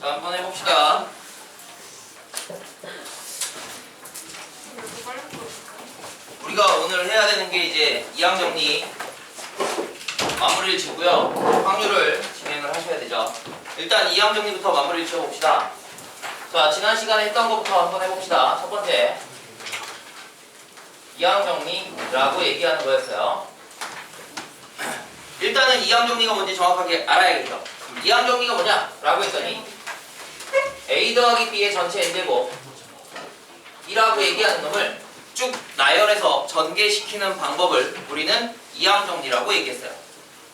자, 한번 해봅시다. 우리가 오늘 해야 되는 게 이제 이항 정리 마무리를 짓고요. 확률을 진행을 하셔야 되죠. 일단 이항 정리부터 마무리를 지어봅시다. 자, 지난 시간에 했던 것부터 한번 해봅시다. 첫 번째, 이항 정리라고 얘기하는 거였어요. 일단은 이항 정리가 뭔지 정확하게 알아야겠죠. 이항 정리가 뭐냐라고 했더니 A 더하기 B의 전체 n제곱 이라고 얘기하는 놈을 쭉 나열해서 전개시키는 방법을 우리는 이항 정리라고 얘기했어요.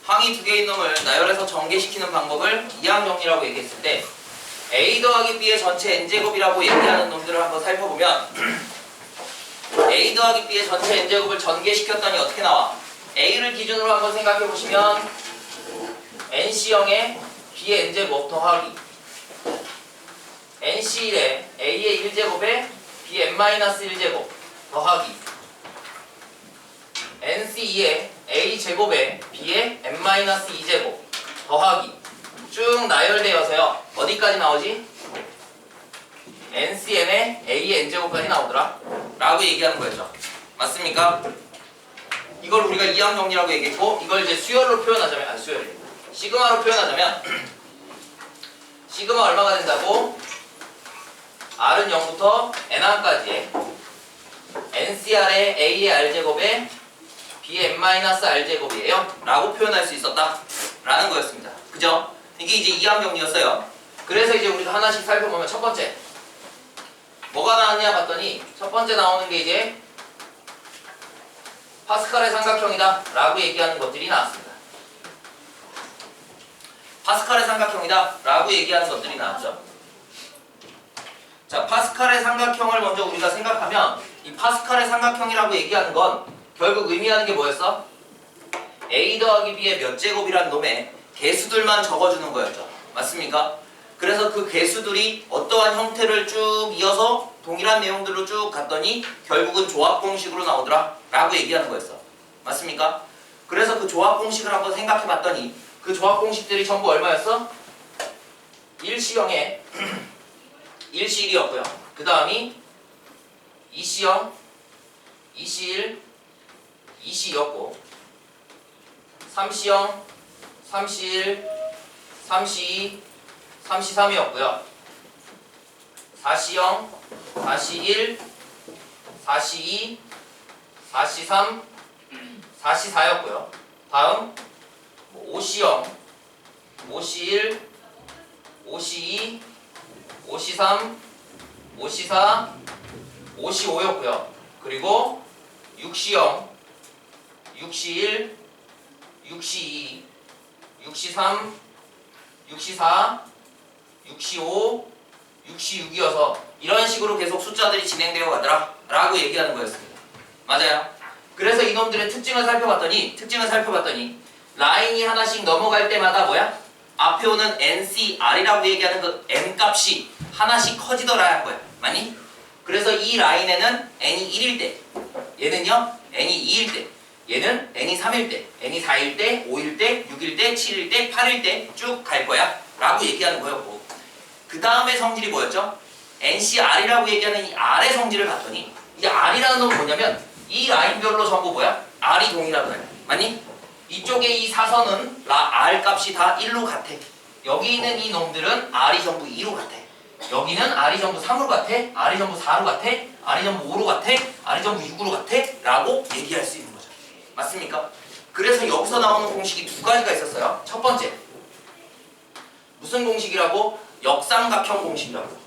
항이 두 개인 놈을 나열해서 전개시키는 방법을 이항 정리라고 얘기했을 때 A 더하기 B의 전체 n제곱이라고 얘기하는 놈들을 한번 살펴보면 A 더하기 B의 전체 n제곱을 전개시켰더니 어떻게 나와? A를 기준으로 한번 생각해 보시면 NC0에 B의 n제곱 더하기 NC1에 A의 1제곱에 Bn-1제곱 더하기 NC2에 A제곱에 B의 n-2제곱 더하기 쭉 나열되어서요. 어디까지 나오지? NCn에 A의 n제곱까지 나오더라 라고 얘기하는 거였죠. 맞습니까? 이걸 우리가 이항 정리라고 얘기했고, 이걸 이제 수열로 표현하자면, 시그마로 표현하자면 시그마 얼마가 된다고? R은 0부터 N1까지의 NCR의 A의 R제곱에 B의 n-R제곱이에요 라고 표현할 수 있었다 라는 거였습니다. 그죠? 이게 이제 이항 정리였어요. 그래서 이제 우리가 하나씩 살펴보면 첫 번째 뭐가 나왔냐 봤더니 첫 번째 나오는 게 이제 파스칼의 삼각형이다 라고 얘기하는 것들이 나왔습니다. 파스칼의 삼각형이다 라고 얘기하는 것들이 나왔죠. 자, 파스칼의 삼각형을 먼저 우리가 생각하면 이 파스칼의 삼각형이라고 얘기하는 건 결국 의미하는 게 뭐였어? A 더하기 B의 몇 제곱이라는 놈의 개수들만 적어주는 거였죠. 맞습니까? 그래서 그 개수들이 어떠한 형태를 쭉 이어서 동일한 내용들로 쭉 갔더니 결국은 조합 공식으로 나오더라 라고 얘기하는 거였어. 맞습니까? 그래서 그 조합 공식을 한번 생각해 봤더니 그 조합 공식들이 전부 얼마였어? 1C0에 1C1이었고요. 그 다음이 2C0, 2C1, 2C였고 3C0, 3C1, 3C2, 3C3이었고요. 4C0, 4C1, 4C2, 4C3, 4C4였고요. 다음 5C0, 5C1, 5C2, 5C3, 5C4, 5C5였고요. 그리고 6C0, 6C1, 6C2, 6C3, 6C4, 6C5, 6C6이어서 이런 식으로 계속 숫자들이 진행되어 가더라 라고 얘기하는 거였습니다. 맞아요? 그래서 이놈들의 특징을 살펴봤더니 라인이 하나씩 넘어갈 때마다 뭐야? 앞에 오는 NCR이라고 얘기하는 그 N값이 하나씩 커지더라 한 거야. 맞니? 그래서 이 라인에는 N이 1일 때 얘는요 N이 2일 때 얘는 N이 3일 때 N이 4일 때 5일 때 6일 때 7일 때 8일 때 쭉 갈 거야 라고 얘기하는 거였고, 그 다음에 성질이 뭐였죠? NCR이라고 얘기하는 이 R의 성질을 봤더니 이 R이라는 놈은 뭐냐면 이 라인별로 전부 뭐야? R이 동일하더라. 맞니? 이쪽에 이 사선은 R 값이 다 1로 같아. 여기 있는 이 놈들은 R이 전부 2로 같아. 여기는 R이 전부 3으로 같아. R이 전부 4로 같아. R이 전부 5로 같아. R이 전부 6으로 같아. 라고 얘기할 수 있는 거죠. 맞습니까? 그래서 여기서 나오는 공식이 두 가지가 있었어요. 첫 번째, 무슨 공식이라고? 역삼각형 공식이라고.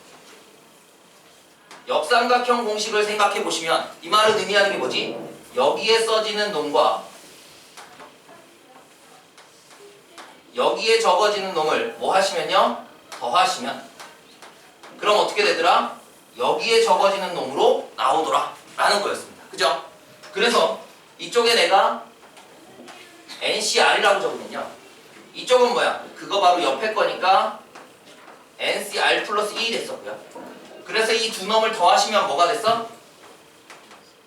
역삼각형 공식을 생각해 보시면 이 말은 의미하는 게 뭐지? 여기에 써지는 놈과 여기에 적어지는 놈을 뭐 하시면요? 더하시면 그럼 어떻게 되더라? 여기에 적어지는 놈으로 나오더라 라는 거였습니다. 그죠? 그래서 이쪽에 내가 NCR이라고 적으면요, 이쪽은 뭐야? 그거 바로 옆에 거니까 NCR 플러스 1이 됐었고요. 그래서 이 두 놈을 더하시면 뭐가 됐어?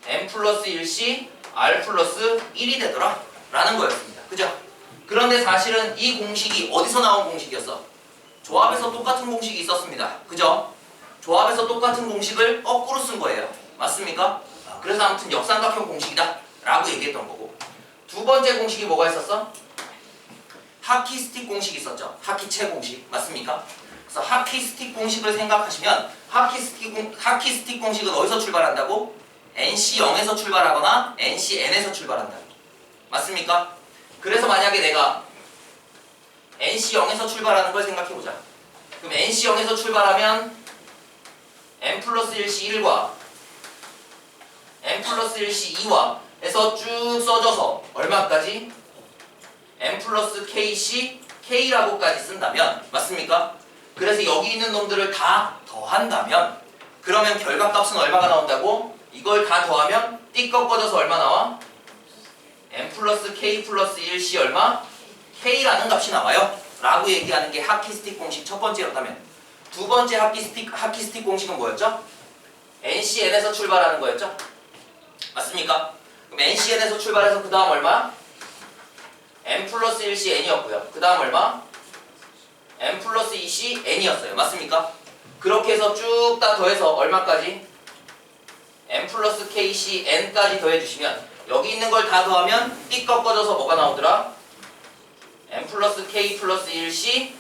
N 플러스 1C R 플러스 1이 되더라 라는 거였습니다. 그죠? 그런데 사실은 이 공식이 어디서 나온 공식이었어? 조합에서 똑같은 공식이 있었습니다. 그죠? 조합에서 똑같은 공식을 거꾸로 쓴 거예요. 맞습니까? 그래서 아무튼 역삼각형 공식이다 라고 얘기했던 거고, 두 번째 공식이 뭐가 있었어? 하키 스틱 공식이 있었죠. 하키체 공식. 맞습니까? 그래서 하키 스틱 공식을 생각하시면 하키 스틱 공식은 어디서 출발한다고? NC0에서 출발하거나 NCN에서 출발한다. 맞습니까? 그래서 만약에 내가 NC0에서 출발하는 걸 생각해보자. 그럼 NC0에서 출발하면 N 플러스 1C 1과 N 플러스 1C 2와 해서 쭉 써져서 얼마까지? N 플러스 KC K라고까지 쓴다면, 맞습니까? 그래서 여기 있는 놈들을 다 더한다면, 그러면 결과값은 얼마가 나온다고? 이걸 다 더하면 띠 꺾어져서 얼마 나와? N 플러스 K 플러스 1C 얼마? K라는 값이 나와요 라고 얘기하는 게 하키스틱 공식 첫 번째였다면, 두 번째 하키스틱 공식은 뭐였죠? NCN에서 출발하는 거였죠? 맞습니까? 그럼 NCN에서 출발해서 그 다음 얼마? N 플러스 1C N이었고요. 그 다음 얼마? N 플러스 2C N이었어요. 맞습니까? 그렇게 해서 쭉 다 더해서 얼마까지? N 플러스 KC N까지 더해주시면 여기 있는 걸 다 더하면 띠 꺾어져서 뭐가 나오더라? N 플러스 K 플러스 1C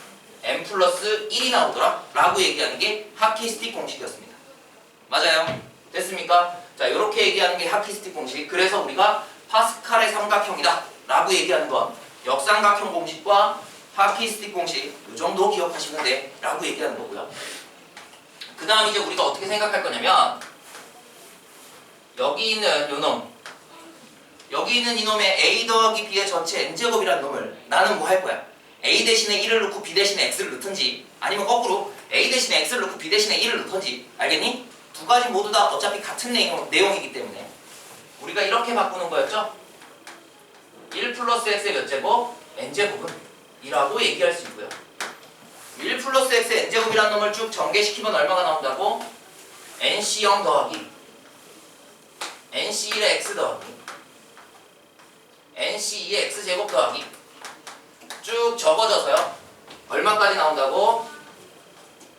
N 플러스 1이 나오더라 라고 얘기하는 게 하키스틱 공식이었습니다. 맞아요? 됐습니까? 자, 이렇게 얘기하는 게 하키스틱 공식. 그래서 우리가 파스칼의 삼각형이다 라고 얘기하는 건 역삼각형 공식과 하키스틱 공식 이 정도 기억하시면 돼 라고 얘기하는 거고요. 그 다음 이제 우리가 어떻게 생각할 거냐면, 여기 있는 요놈, 여기 있는 이놈의 A 더하기 B의 전체 N제곱이라는 놈을 나는 뭐 할 거야? A 대신에 1을 넣고 B 대신에 X를 넣든지, 아니면 거꾸로 A 대신에 X를 넣고 B 대신에 1을 넣든지. 알겠니? 두 가지 모두 다 어차피 같은 내용이기 때문에 우리가 이렇게 바꾸는 거였죠? 1 플러스 X의 몇 제곱? N제곱은? 이라고 얘기할 수 있고요. 1 플러스 X의 N제곱이라는 놈을 쭉 전개시키면 얼마가 나온다고? NC0 더하기 NC1의 X 더하기 NC2의 X제곱 더하기 쭉 적어져서요 얼마까지 나온다고?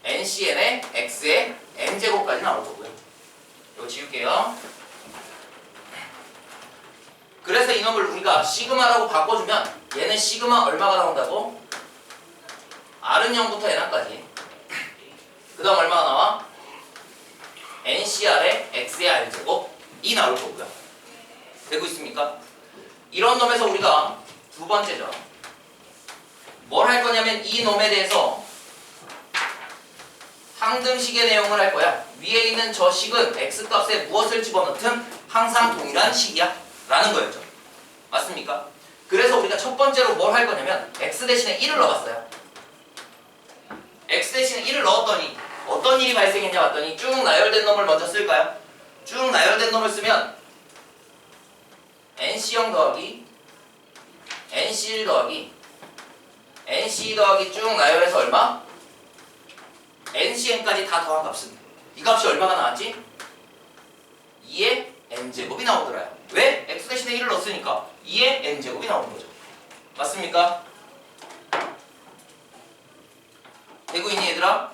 NCN의 X의 N제곱까지 나올 거고요. 이거 지울게요. 그래서 이놈을 우리가 시그마라고 바꿔주면 얘는 시그마 얼마가 나온다고? R은 0부터 N까지. 그 다음 얼마가 나와? NCR의 X의 R제곱이 나올 거고요. 되고 있습니까? 이런 놈에서 우리가 두 번째죠. 뭘 할 거냐면 이 놈에 대해서 항등식의 내용을 할 거야. 위에 있는 저 식은 X값에 무엇을 집어넣든 항상 동일한 식이야 라는 거였죠. 맞습니까? 그래서 우리가 첫 번째로 뭘 할 거냐면 X 대신에 1을 넣어봤어요. X 대신에 1을 넣었더니 어떤 일이 발생했냐 봤더니 쭉 나열된 놈을 먼저 쓸까요? 쭉 나열된 놈을 쓰면 NC0 더하기 NC1 더하기 NC2 더하기 쭉 나열해서 얼마? NCN까지 다 더한 값은 이 값이 얼마가 나왔지? 2의 N제곱이 나오더라요. 왜? X 대신에 1을 넣었으니까 2의 N제곱이 나오는 거죠. 맞습니까? 되고 있니 얘들아?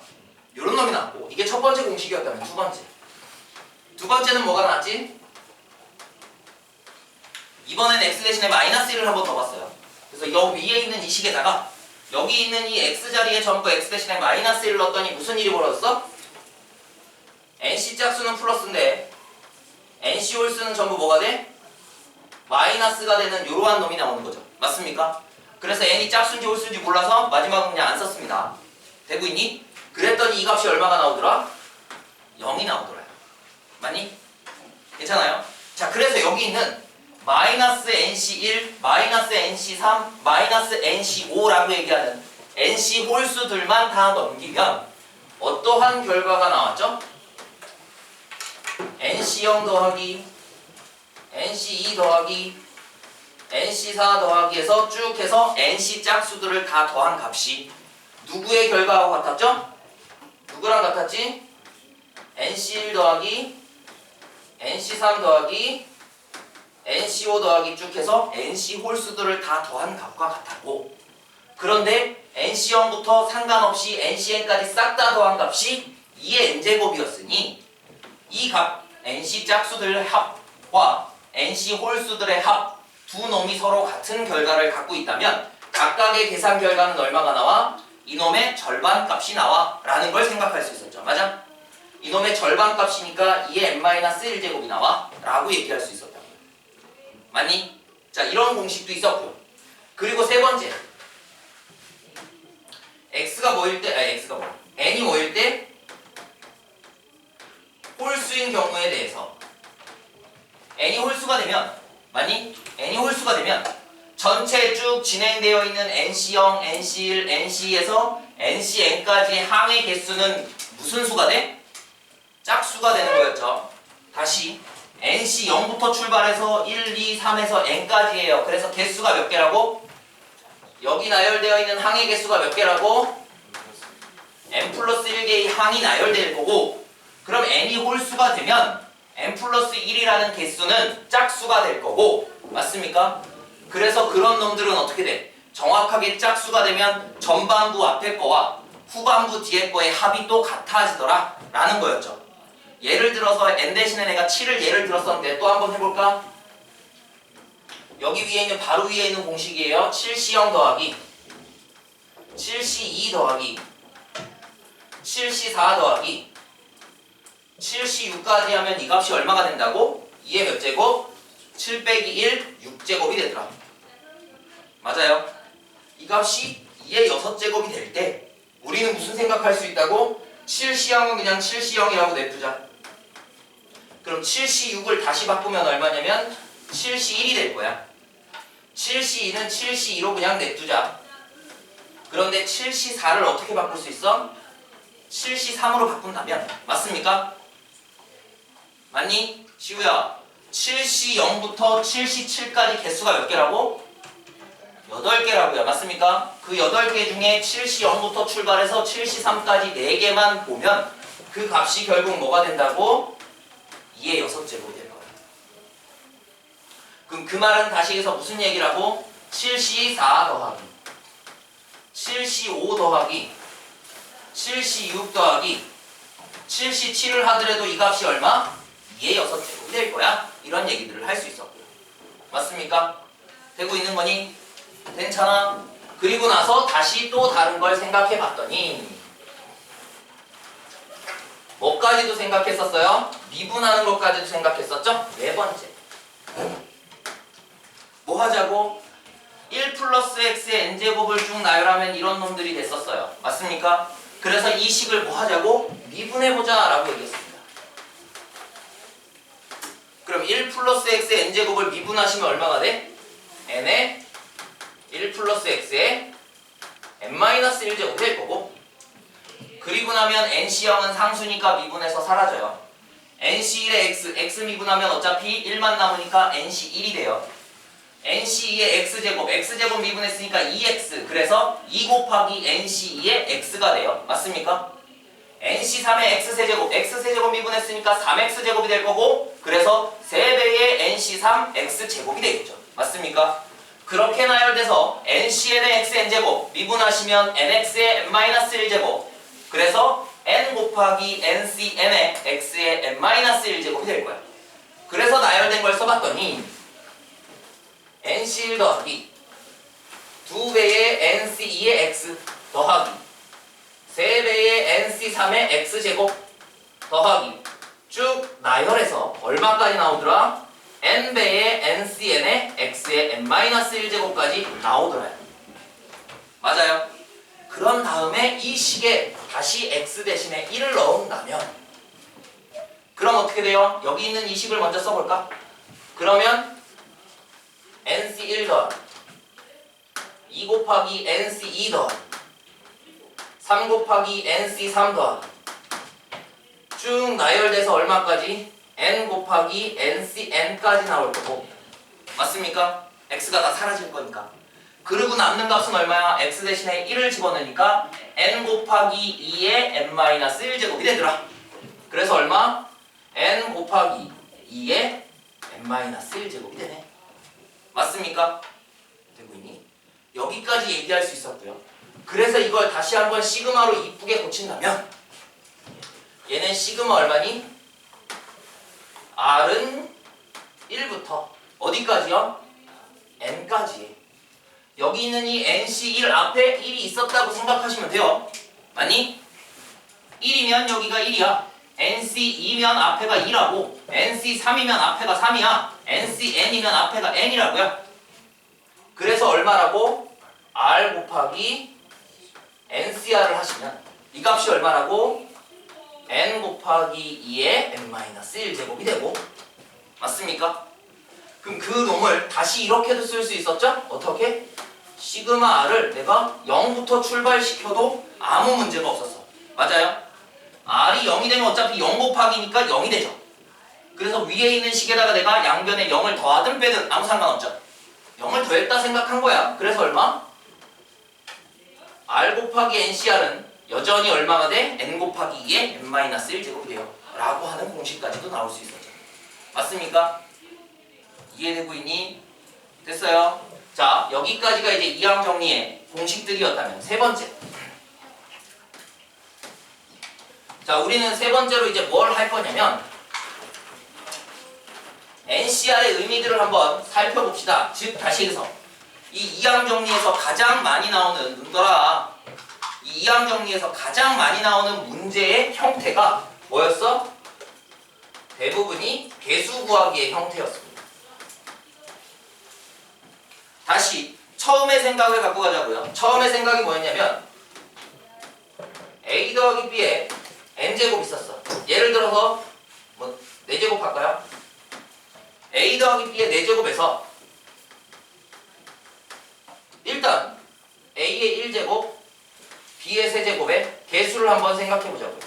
요런 놈이 나왔고, 이게 첫 번째 공식이었다면 두 번째는 뭐가 나왔지? 이번엔 X 대신에 마이너스 1을 한 번 더 봤어요. 그래서 여기 위에 있는 이 식에다가 여기 있는 이 X 자리에 전부 X 대신에 마이너스 1을 넣었더니 무슨 일이 벌어졌어? NC 짝수는 플러스인데 NC 홀수는 전부 뭐가 돼? 마이너스가 되는 이러한 놈이 나오는 거죠. 맞습니까? 그래서 N이 짝수인지 홀수인지 몰라서 마지막은 그냥 안 썼습니다. 되고 있니? 그랬더니 이 값이 얼마가 나오더라? 0이 나오더라요. 맞니? 괜찮아요? 자, 그래서 여기 있는 마이너스 NC1, 마이너스 NC3, 마이너스 NC5라고 얘기하는 NC 홀수들만 다 넘기면 어떠한 결과가 나왔죠? NC0 더하기 NC2 더하기 NC4 더하기 해서 쭉 해서 NC 짝수들을 다 더한 값이 누구의 결과하고 같았죠? 누구랑 같았지? NC1 더하기 NC3 더하기 NC5 더하기 쭉 해서 NC 홀수들을 다 더한 값과 같았고, 그런데 NC0부터 상관없이 NCn까지 싹 다 더한 값이 2의 n제곱이었으니 이 값 NC 짝수들의 합과 NC 홀수들의 합 두 놈이 서로 같은 결과를 갖고 있다면 각각의 계산 결과는 얼마가 나와? 이놈의 절반 값이 나와 라는 걸 생각할 수 있었죠. 맞아? 이놈의 절반 값이니까 2의 n-1제곱이 나와 라고 얘기할 수 있었다고요. 맞니? 자, 이런 공식도 있었고요. 그리고 세 번째, x가 뭐일 때, x가 뭐, n이 뭐일 때 홀수인 경우에 대해서 n이 홀수가 되면, 맞니? n이 홀수가 되면 전체 쭉 진행되어 있는 NC0, NC1, NC2에서 NCn까지의 항의 개수는 무슨 수가 돼? 짝수가 되는 거였죠. 다시 NC0부터 출발해서 1, 2, 3에서 n까지예요. 그래서 개수가 몇 개라고? 여기 나열되어 있는 항의 개수가 몇 개라고? n 플러스 1개의 항이 나열될 거고, 그럼 n이 홀수가 되면 n 플러스 1이라는 개수는 짝수가 될 거고, 맞습니까? 그래서 그런 놈들은 어떻게 돼? 정확하게 짝수가 되면 전반부 앞에 거와 후반부 뒤에 거의 합이 또 같아지더라 라는 거였죠. 예를 들어서 n 대신에 내가 7을 예를 들었었는데 또 한번 해볼까? 여기 위에 있는 바로 위에 있는 공식이에요. 7C0 더하기 7C2 더하기 7C4 더하기 7C6까지 하면 이 값이 얼마가 된다고? 2의 몇 제곱? 7 빼기 1, 6제곱이 되더라. 맞아요. 이 값이 2의 6제곱이 될 때 우리는 무슨 생각할 수 있다고? 7C0은 그냥 7C0이라고 냅두자. 그럼 7C6을 다시 바꾸면 얼마냐면 7C1이 될 거야. 7C2는 7C2로 그냥 냅두자. 그런데 7C4를 어떻게 바꿀 수 있어? 7C3으로 바꾼다면, 맞습니까? 맞니? 시우야, 7C0부터 7C7까지 개수가 몇 개라고? 8개라고요. 맞습니까? 그 8개 중에 7C0부터 출발해서 7C3까지 4개만 보면 그 값이 결국 뭐가 된다고? 2의 6제곱이 될 거예요. 그럼 그 말은 다시 해서 무슨 얘기라고? 7C4 더하기 7C5 더하기 7C6 더하기 7C7을 하더라도 이 값이 얼마? 2의 6제곱이 될 거야. 이런 얘기들을 할 수 있었고요. 맞습니까? 되고 있는 거니? 괜찮아? 그리고 나서 다시 또 다른 걸 생각해 봤더니 뭐까지도 생각했었어요? 미분하는 것까지도 생각했었죠? 네 번째, 뭐 하자고? 1 플러스 x의 n제곱을 쭉 나열하면 이런 놈들이 됐었어요. 맞습니까? 그래서 이 식을 뭐 하자고? 미분해보자 라고 얘기했습니다. 그럼 1 플러스 x의 n제곱을 미분하시면 얼마가 돼? n의 1 플러스 x의 n-1제곱이 될 거고, 그리고 나면 NC0은 상수니까 미분해서 사라져요. NC1의 x 미분하면 어차피 1만 남으니까 NC1이 돼요. NC2의 x제곱 미분했으니까 2x, 그래서 2 곱하기 NC2의 x가 돼요. 맞습니까? NC3의 x세제곱 미분했으니까 3x제곱이 될 거고, 그래서 3배의 NC3 x제곱이 되겠죠. 맞습니까? 그렇게 나열돼서 NCn의 xn제곱 미분하시면 nx의 n-1제곱, 그래서 n 곱하기 ncn의 x의 n-1제곱이 될 거야. 그래서 나열된 걸 써봤더니 nc1 더하기 2배의 nc2의 x 더하기 3배의 nc3의 x제곱 더하기 쭉 나열해서 얼마까지 나오더라? n배의 ncn의 x의 n-1제곱까지 나오더라요. 맞아요? 그런 다음에 이 식에 다시 x 대신에 1을 넣은다면 그럼 어떻게 돼요? 여기 있는 이 식을 먼저 써볼까? 그러면 nc1 더하기 2 곱하기 nc2 더하기 3 곱하기 nc3 더하기 쭉 나열돼서 얼마까지? n 곱하기 ncn까지 나올 거고, 맞습니까? x가 다 사라질 거니까. 그리고 남는 값은 얼마야? x 대신에 1을 집어넣으니까 n 곱하기 2의 n-1제곱이 되더라. 그래서 얼마? n 곱하기 2의 n-1제곱이 되네. 맞습니까? 되고 있니? 여기까지 얘기할 수 있었고요. 그래서 이걸 다시 한번 시그마로 이쁘게 고친다면 얘는 시그마 얼마니? R은 1부터 어디까지요? N까지. 여기 있는 이 NC1 앞에 1이 있었다고 생각하시면 돼요. 맞니? 1이면 여기가 1이야. NC2면 앞에가 2라고, NC3이면 앞에가 3이야, NCN이면 앞에가 N이라고요. 그래서 얼마라고? R 곱하기 NCR을 하시면 이 값이 얼마라고? N 곱하기 2의 N-1 제곱이 되고, 맞습니까? 그럼 그 놈을 다시 이렇게도 쓸 수 있었죠? 어떻게? 시그마 R을 내가 0부터 출발시켜도 아무 문제가 없었어. 맞아요? R이 0이 되면 어차피 0 곱하기니까 0이 되죠. 그래서 위에 있는 식에다가 내가 양변에 0을 더하든 빼든 아무 상관없죠. 0을 더했다 생각한 거야. 그래서 얼마? R 곱하기 NCR은 여전히 얼마가 돼? N 곱하기 2의 N-1 제곱이 돼요. 라고 하는 공식까지도 나올 수 있었죠. 맞습니까? 이해되고 있니? 됐어요? 자, 여기까지가 이제 이항 정리의 공식들이었다면 세 번째. 자, 우리는 세 번째로 이제 뭘 할 거냐면 NCR의 의미들을 한번 살펴봅시다. 즉, 다시 해서 이 이항 정리에서 가장 많이 나오는, 눈떠라, 이 이항 정리에서 가장 많이 나오는 문제의 형태가 뭐였어? 대부분이 개수 구하기의 형태였습니다. 다시 처음의 생각을 갖고 가자고요. 처음의 생각이 뭐였냐면 A 더하기 B에 N제곱 있었어. 예를 들어서 뭐 4제곱 할까요? A 더하기 B의 4제곱에서 일단 A의 1제곱, B의 3제곱의 개수를 한번 생각해 보자고요.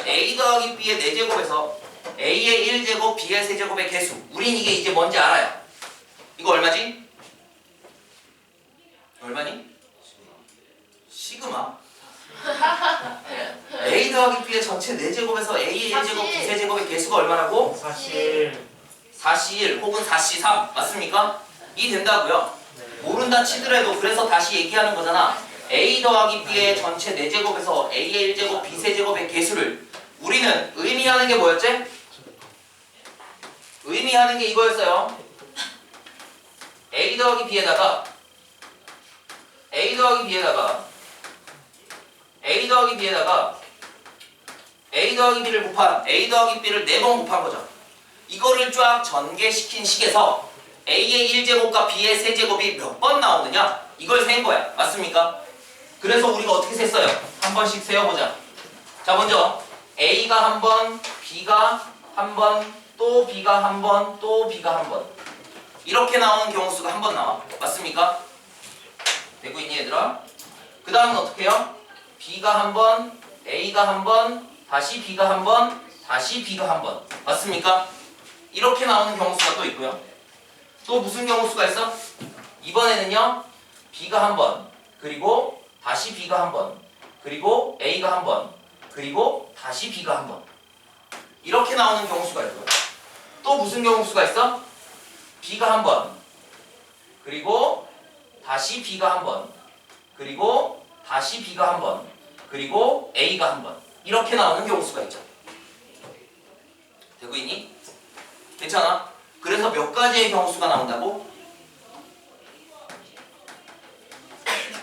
A 더하기 B의 4제곱에서 A의 1제곱, B의 3제곱의 개수. 우린 이게 이제 뭔지 알아요. 이거 얼마지? 얼마니? 시그마. A 더하기 B의 전체 4제곱에서 A의 1제곱, B 3제곱의 개수가 얼마라고? 41. 4C1 혹은 4C3 맞습니까? 이 된다고요. 모른다 치더라도 그래서 다시 얘기하는 거잖아. A 더하기 B의 전체 4제곱에서 A의 1제곱, B 3제곱의 개수를 우리는 의미하는 게 뭐였지? 의미하는 게 이거였어요. A 더하기 B에다가 A 더하기 B에다가 A 더하기 B에다가 A 더하기 B를 곱한 A 더하기 B를 4번 곱한 거죠. 이거를 쫙 전개시킨 식에서 A의 1제곱과 B의 3제곱이 몇 번 나오느냐? 이걸 센 거야. 맞습니까? 그래서 우리가 어떻게 셌어요? 한 번씩 세어보자. 자, 먼저 A가 한 번, B가 한 번, 또 B가 한 번, 또 B가 한 번. 이렇게 나오는 경우 수가 한 번 나와. 맞습니까? 되고 있니 얘들아? 그 다음은 어떻게 해요? B가 한 번, A가 한 번, 다시 B가 한 번, 다시 B가 한 번. 맞습니까? 이렇게 나오는 경우 수가 또 있고요. 또 무슨 경우 수가 있어? 이번에는요, B가 한 번, 그리고 다시 B가 한 번, 그리고 A가 한 번, 그리고 다시 B가 한 번. 이렇게 나오는 경우 수가 있고요. 또 무슨 경우 수가 있어? B가 한 번, 그리고 다시 B가 한 번, 그리고 다시 B가 한 번, 그리고 A가 한 번. 이렇게 나오는 경우 수가 있죠. 되고 있니? 괜찮아? 그래서 몇 가지의 경우 수가 나온다고?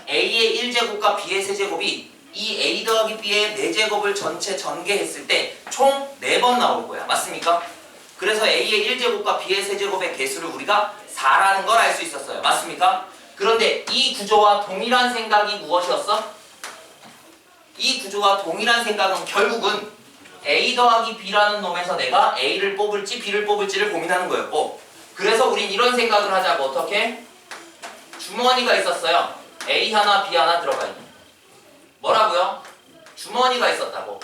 A의 1제곱과 B의 3제곱이 이 A 더하기 B의 4제곱을 전체 전개했을 때 총 4번 나올 거야. 맞습니까? 그래서 A의 1제곱과 B의 3제곱의 개수를 우리가 4라는 걸 알 수 있었어요. 맞습니까? 그런데 이 구조와 동일한 생각이 무엇이었어? 이 구조와 동일한 생각은 결국은 A 더하기 B라는 놈에서 내가 A를 뽑을지 B를 뽑을지를 고민하는 거였고, 그래서 우린 이런 생각을 하자고. 어떻게? 주머니가 있었어요. A 하나 B 하나 들어가 있는. 뭐라고요? 주머니가 있었다고.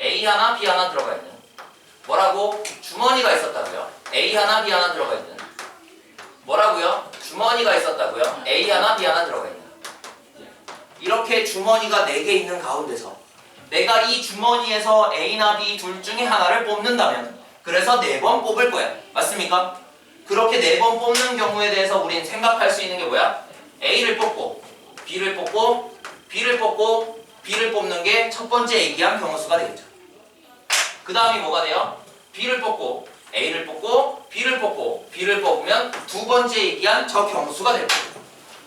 A 하나 B 하나 들어가 있는. 뭐라고? 주머니가 있었다고요. A 하나 B 하나 들어가 있는. 뭐라고요? 주머니가 있었다고요. A 하나 B 하나 들어가 있는. 이렇게 주머니가 4개 있는 가운데서 내가 이 주머니에서 A나 B 둘 중에 하나를 뽑는다면 그래서 4번 뽑을 거야. 맞습니까? 그렇게 4번 뽑는 경우에 대해서 우린 생각할 수 있는 게 뭐야? A를 뽑고 B를 뽑고 B를 뽑고 B를 뽑는 게 첫 번째 얘기한 경우수가 되겠죠. 그 다음이 뭐가 돼요? B를 뽑고 A를 뽑고 B를 뽑고 B를 뽑으면 두 번째 얘기한 저 경우수가 될 거예요.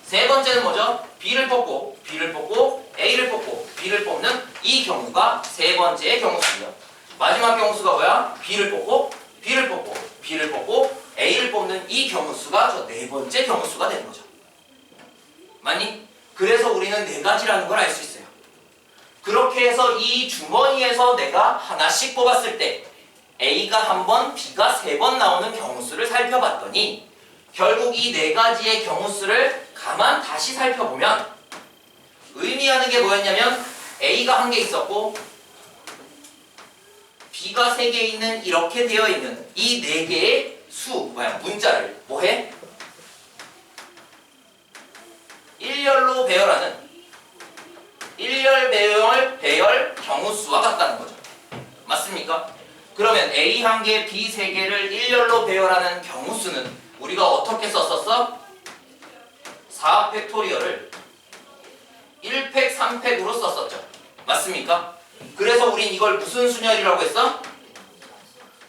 세 번째는 뭐죠? B를 뽑고 B를 뽑고 A를 뽑고 B를 뽑는 이 경우가 세 번째의 경우수예요. 마지막 경우수가 뭐야? B를 뽑고 B를 뽑고 B를 뽑고 A를 뽑는 이 경우수가 저 네 번째 경우수가 되는 거죠. 맞니? 그래서 우리는 네 가지라는 걸 알 수 있어요. 그렇게 해서 이 주머니에서 내가 하나씩 뽑았을 때 A가 한 번, B가 세 번 나오는 경우수를 살펴봤더니 결국 이 네 가지의 경우수를 가만 다시 살펴보면 의미하는 게 뭐였냐면 A가 한 개 있었고 B가 세 개 있는 이렇게 되어 있는 이 네 개의 문자를 뭐해? 일렬로 배열하는 일렬 배열 경우수와 같다는 거죠. 맞습니까? 그러면 A 한 개, B 세 개를 일렬로 배열하는 경우수는 우리가 어떻게 썼었어? 4팩토리얼을 1팩, 3팩으로 썼었죠. 맞습니까? 그래서 우린 이걸 무슨 순열이라고 했어?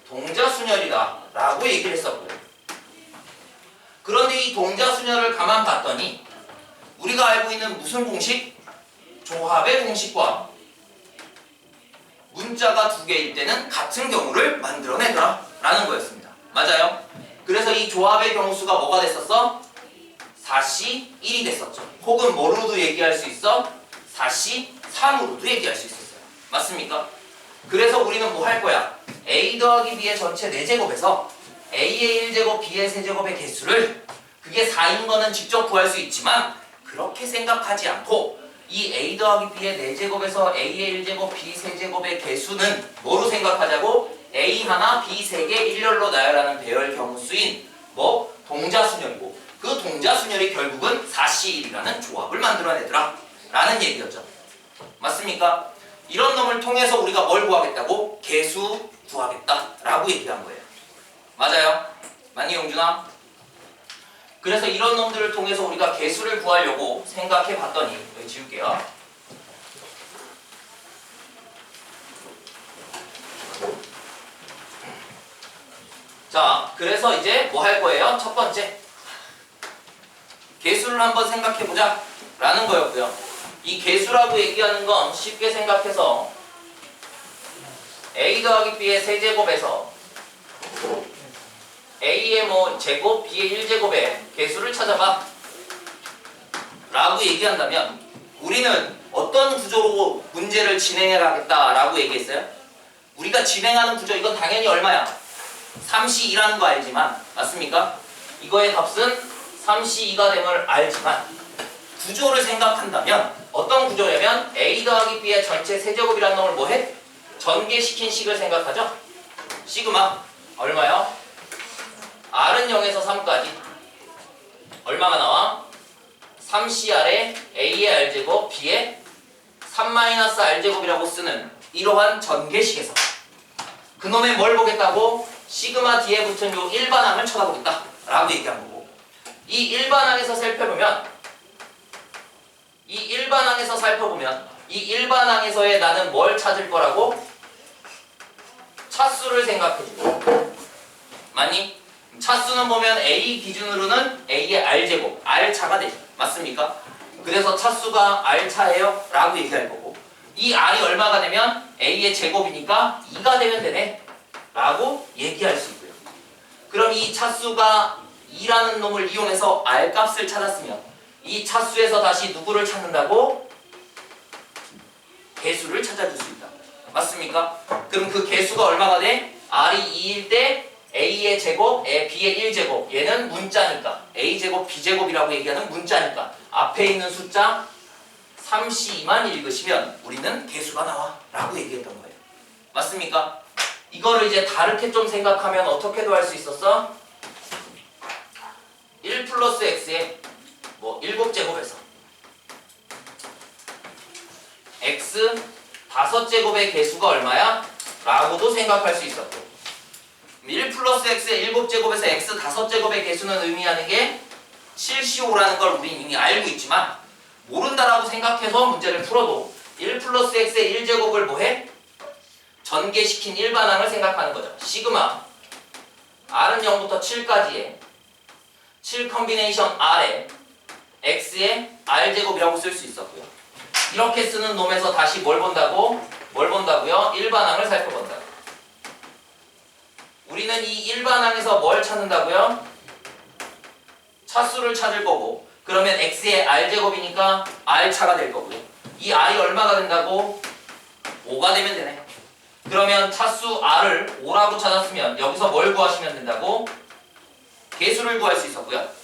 동자순열이다 라고 얘기를 했었고요. 그런데 이 동자순열을 가만 봤더니 우리가 알고 있는 무슨 공식? 조합의 공식과 문자가 두 개일 때는 같은 경우를 만들어내더라 라는 거였습니다. 맞아요? 그래서 이 조합의 경우수가 뭐가 됐었어? 4C 1이 됐었죠. 혹은 뭐로도 얘기할 수 있어? 4C 3으로도 얘기할 수 있었어요. 맞습니까? 그래서 우리는 뭐 할 거야? A 더하기 B의 전체 4제곱에서 A의 1제곱, B의 세제곱의 개수를 그게 4인 거는 직접 구할 수 있지만 그렇게 생각하지 않고 이 A 더하기 B의 4제곱에서 A의 1제곱, B 세제곱의 개수는 뭐로 생각하자고? A 하나, B 3개 일렬로 나열하는 배열 경우수인 뭐? 동자순열이고 그 동자순열이 결국은 4C1이라는 조합을 만들어내더라 라는 얘기였죠. 맞습니까? 이런 놈을 통해서 우리가 뭘 구하겠다고? 개수 구하겠다 라고 얘기한 거예요. 맞아요? 맞니 용준아? 그래서 이런 놈들을 통해서 우리가 개수를 구하려고 생각해 봤더니 여기 지울게요. 자, 그래서 이제 뭐 할 거예요? 첫 번째 개수를 한번 생각해 보자 라는 거였고요. 이 개수라고 얘기하는 건 쉽게 생각해서 A 더하기 B의 세제곱에서 A의 뭐 제곱, B의 1제곱의 개수를 찾아봐 라고 얘기한다면 우리는 어떤 구조로 문제를 진행해 가겠다 라고 얘기했어요? 우리가 진행하는 구조 이건 당연히 얼마야? 3C2라는 거 알지만 맞습니까? 이거의 값은 3C2가 됨을 알지만 구조를 생각한다면 어떤 구조냐면 A 더하기 B의 전체 세제곱이라는 놈을 뭐해? 전개시킨 식을 생각하죠? 시그마 얼마요? R은 0에서 3까지 얼마가 나와? 3CR에 A의 R제곱, B의 3-R제곱이라고 쓰는 이러한 전개식에서 그놈의 뭘 보겠다고? 시그마 뒤에 붙은 요 일반항을 쳐다보겠다 라고 얘기한 거고 이 일반항에서 살펴보면 이 일반항에서의 나는 뭘 찾을 거라고? 차수를 생각해주고 맞니? 차수는 보면 A 기준으로는 A의 R제곱, R차가 되죠. 맞습니까? 그래서 차수가 R차예요 라고 얘기할 거고 이 R이 얼마가 되면 A의 제곱이니까 2가 되면 되네 라고 얘기할 수 있고요. 그럼 이 차수가 2라는 놈을 이용해서 R 값을 찾았으면 이 차수에서 다시 누구를 찾는다고? 개수를 찾아줄 수 있다. 맞습니까? 그럼 그 개수가 얼마가 돼? R이 2일 때 A의 제곱, B의 1제곱 얘는 문자니까 A제곱, B제곱이라고 얘기하는 문자니까 앞에 있는 숫자 3C2만 읽으시면 우리는 개수가 나와 라고 얘기했던 거예요. 맞습니까? 이거를 이제 다르게 좀 생각하면 어떻게도 할 수 있었어? 1 플러스 x에 뭐 7제곱에서 x 5제곱의 개수가 얼마야? 라고도 생각할 수 있었고 1 플러스 x의 7제곱에서 x 5제곱의 개수는 의미하는 게 7C5라는 걸 우린 이미 알고 있지만 모른다라고 생각해서 문제를 풀어도 1 플러스 x의 1제곱을 뭐해? 전개시킨 일반항을 생각하는 거죠. 시그마 r은 0부터 7까지의 7 컨비네이션 r에 x의 r제곱이라고 쓸 수 있었고요. 이렇게 쓰는 놈에서 다시 뭘 본다고? 뭘 본다고요? 일반항을 살펴본다. 우리는 이 일반항에서 뭘 찾는다고요? 차수를 찾을 거고, 그러면 x의 r제곱이니까 r차가 될 거고요. 이 r이 얼마가 된다고? 5가 되면 되네. 그러면 차수 r을 5라고 찾았으면 여기서 뭘 구하시면 된다고? 개수를 구할 수 있었고요.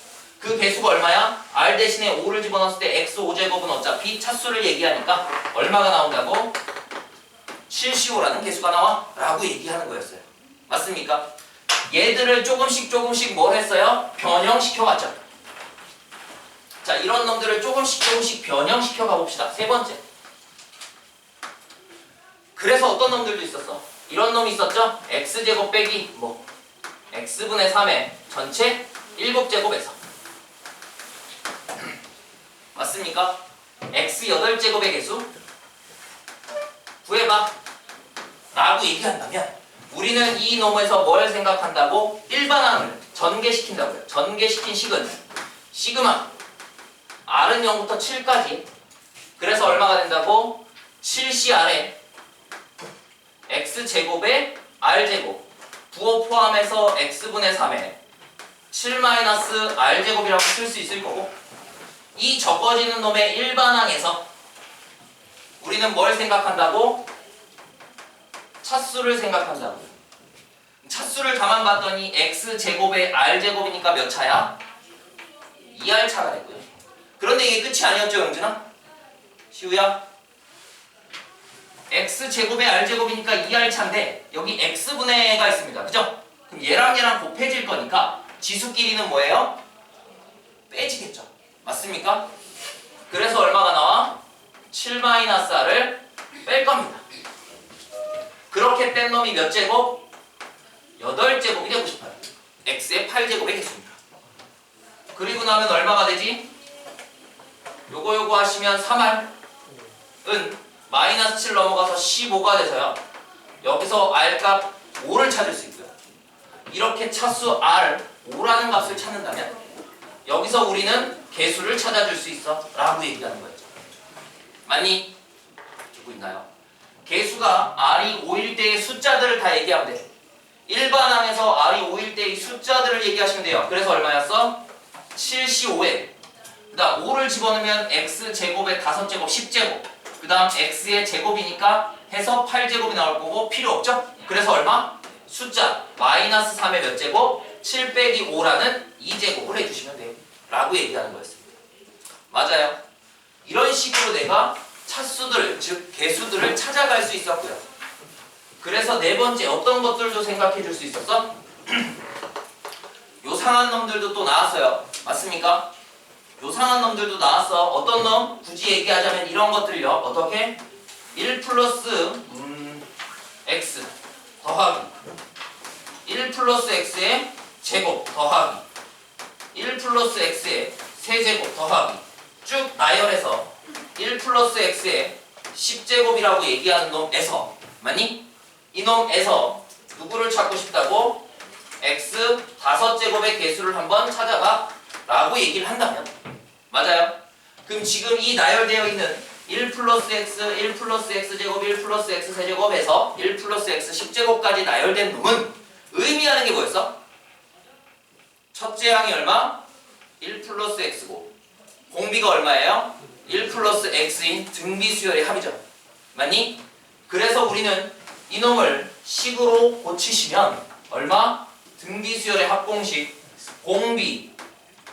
그 개수가 얼마야? r 대신에 5를 집어넣었을 때 x 5제곱은 어차피 차수를 얘기하니까 얼마가 나온다고? 75라는 개수가 나와? 라고 얘기하는 거였어요. 맞습니까? 얘들을 조금씩 뭘 했어요? 변형시켜 갔죠. 자, 이런 놈들을 조금씩 변형시켜 가봅시다. 세 번째. 그래서 어떤 놈들도 있었어? 이런 놈이 있었죠? x제곱 빼기 뭐 x분의 3의 전체 7제곱에서 맞습니까? x 8제곱의 개수 구해봐 라고 얘기한다면 우리는 이 놈에서 뭘 생각한다고? 일반항을 전개시킨다고요. 전개시킨 식은 시그마 r은 0부터 7까지 그래서 얼마가 된다고? 7CR에 x제곱에 r제곱 부호 포함해서 x분의 3에 7-r제곱이라고 쓸 수 있을 거고 이 적어지는 놈의 일반항에서 우리는 뭘 생각한다고? 차수를 생각한다고. 차수를 가만 봤더니 x제곱에 r제곱이니까 몇 차야? 2r차가 됐고요. 그런데 이게 끝이 아니었죠, 영준아? 시우야? x제곱에 r제곱이니까 2r차인데 여기 x분의가 있습니다. 그죠? 그럼 얘랑 곱해질 거니까 지수끼리는 뭐예요? 빼지겠죠. 맞습니까? 그래서 얼마가 나와? 7-r을 뺄 겁니다. 그렇게 뺀 놈이 몇 제곱? 8제곱이 되고 싶어요. x의 8제곱의 개수입니다. 그리고 나면 얼마가 되지? 요거 하시면 3r은 마이너스 7 넘어가서 15가 돼서요. 여기서 r값 5를 찾을 수 있고요. 이렇게 차수 r 5라는 값을 찾는다면 여기서 우리는 개수를 찾아줄 수 있어 라고 얘기하는 거였죠. 맞니? 듣고 있나요? 개수가 r이 5일 때의 숫자들을 다 얘기하면 돼. 일반항에서 r이 5일 때의 숫자들을 얘기하시면 돼요. 그래서 얼마였어? 7C5에 그 다음 5를 집어넣으면 x제곱에 5제곱 10제곱 그 다음 x의 제곱이니까 해서 8제곱이 나올 거고 필요 없죠? 그래서 얼마? 숫자 마이너스 3의 몇 제곱? 7 빼기 5라는 2제곱을 해주시면 돼요 라고 얘기하는 거였습니다. 맞아요. 이런 식으로 내가 차수들 즉 개수들을 찾아갈 수 있었고요. 그래서 네 번째 어떤 것들도 생각해 줄 수 있었어? 요상한 놈들도 또 나왔어요. 맞습니까? 요상한 놈들도 나왔어. 어떤 놈? 굳이 얘기하자면 이런 것들요. 어떻게? 1 플러스 x 더하기 1 플러스 x의 제곱 더하기 1 플러스 x의 세제곱 더하기 쭉 나열해서 1 플러스 x의 10제곱이라고 얘기하는 놈에서 맞니? 이 놈에서 누구를 찾고 싶다고? x 5제곱의 개수를 한번 찾아봐 라고 얘기를 한다면 맞아요? 그럼 지금 이 나열되어 있는 1 플러스 x, 1 플러스 x제곱, 1 플러스 x 세제곱에서 1 플러스 x 10제곱까지 나열된 놈은 의미하는 게 뭐였어? 첫째 항이 얼마? 1 플러스 x고 공비가 얼마예요? 1 플러스 x인 등비수열의 합이죠. 맞니? 그래서 우리는 이놈을 식으로 고치시면 얼마? 등비수열의 합공식 공비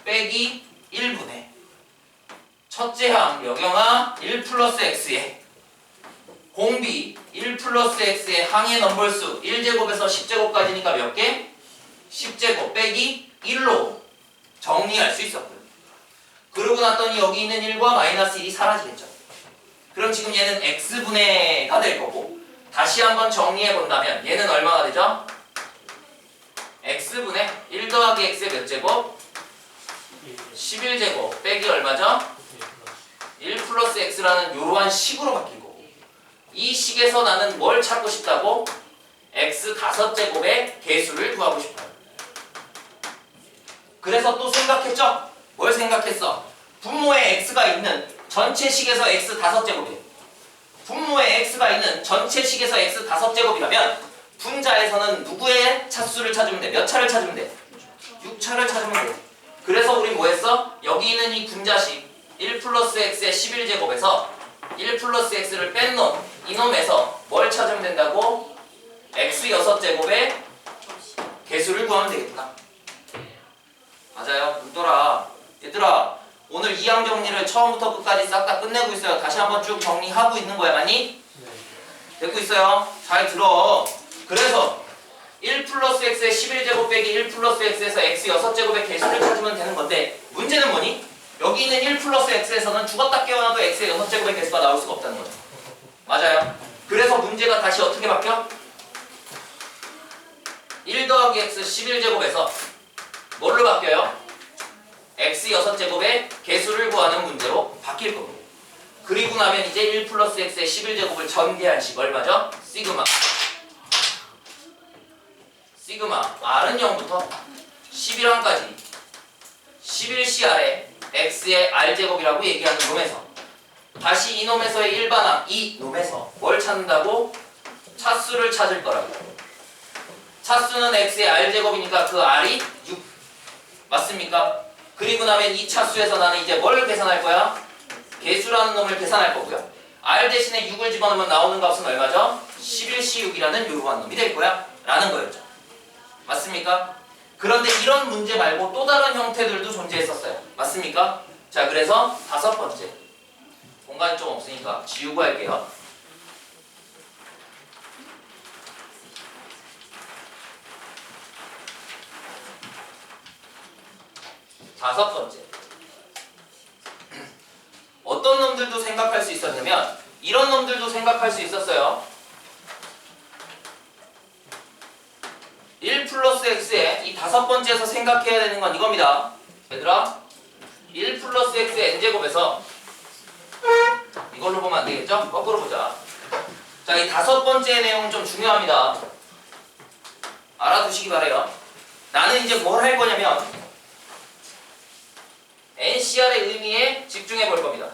빼기 1분의 첫째 항 여경아 1 플러스 x에 공비 1 플러스 x의 항의 넘볼수 1제곱에서 10제곱까지니까 몇 개? 10제곱 빼기 1로 정리할 수 있었고요. 그러고 났더니 여기 있는 1과 마이너스 1이 사라지겠죠. 그럼 지금 얘는 x분의가 될 거고 다시 한번 정리해 본다면 얘는 얼마가 되죠? x분의 1 더하기 x의 몇 제곱? 11제곱 빼기 얼마죠? 1 플러스 x라는 이러한 식으로 바뀔 거고, 이 식에서 나는 뭘 찾고 싶다고? x 5제곱의 개수를 구하고 싶어요. 그래서 또 생각했죠? 뭘 생각했어? 분모에 x가 있는 전체 식에서 x 5제곱이에요. 분모에 x가 있는 전체 식에서 x 5제곱이라면 분자에서는 누구의 차수를 찾으면 돼? 몇 차를 찾으면 돼? 6차를 찾으면 돼. 그래서 우리 뭐 했어? 여기 있는 이 분자식 1 플러스 x의 11제곱에서 1 플러스 x를 뺀 놈, 이놈에서 뭘 찾으면 된다고? x 6제곱의 개수를 구하면 되겠다. 맞아요. 눈돌아. 얘들아, 오늘 이항 정리를 처음부터 끝까지 싹 다 끝내고 있어요. 다시 한번 쭉 정리하고 있는 거야, 맞니? 됐고 있어요. 잘 들어. 그래서 1 플러스 x의 11제곱 빼기 1 플러스 x에서 x 6제곱의 개수를 찾으면 되는 건데, 문제는 뭐니? 여기 있는 1 플러스 x에서는 죽었다 깨어나도 x의 6제곱의 개수가 나올 수가 없다는 거죠. 맞아요. 그래서 문제가 다시 어떻게 바뀌어? 1 더하기 x 11제곱에서 뭘로 바뀌어요? x 6제곱의 개수를 구하는 문제로 바뀔 거고, 그리고 나면 이제 1 플러스 x의 11제곱을 전개한 식 얼마죠? 시그마 r은 0부터 11항까지 11CR에 x의 r제곱이라고 얘기하는 놈에서 다시 이놈에서의 일반항 이 놈에서 뭘 찾는다고? 차수를 찾을 거라고. 차수는 x의 r제곱이니까 그 r이 6 맞습니까? 그리고 나면 이 차수에서 나는 이제 뭘 계산할 거야? 개수라는 놈을 계산할 거고요. r 대신에 6을 집어넣으면 나오는 값은 얼마죠? 11C6이라는 요러한 놈이 될 거야 라는 거였죠. 맞습니까? 그런데 이런 문제 말고 또 다른 형태들도 존재했었어요. 맞습니까? 자, 그래서 5번째, 공간이 좀 없으니까 지우고 할게요. 다섯 번째, 어떤 놈들도 생각할 수 있었냐면 이런 놈들도 생각할 수 있었어요. 1 플러스 x의 이 5번째에서 생각해야 되는 건 이겁니다. 얘들아, 1 플러스 x의 n제곱에서 이걸로 보면 안 되겠죠? 거꾸로 보자. 자, 이 5번째 내용은 좀 중요합니다. 알아두시기 바래요. 나는 이제 뭘 할 거냐면 NCR의 의미에 집중해 볼 겁니다.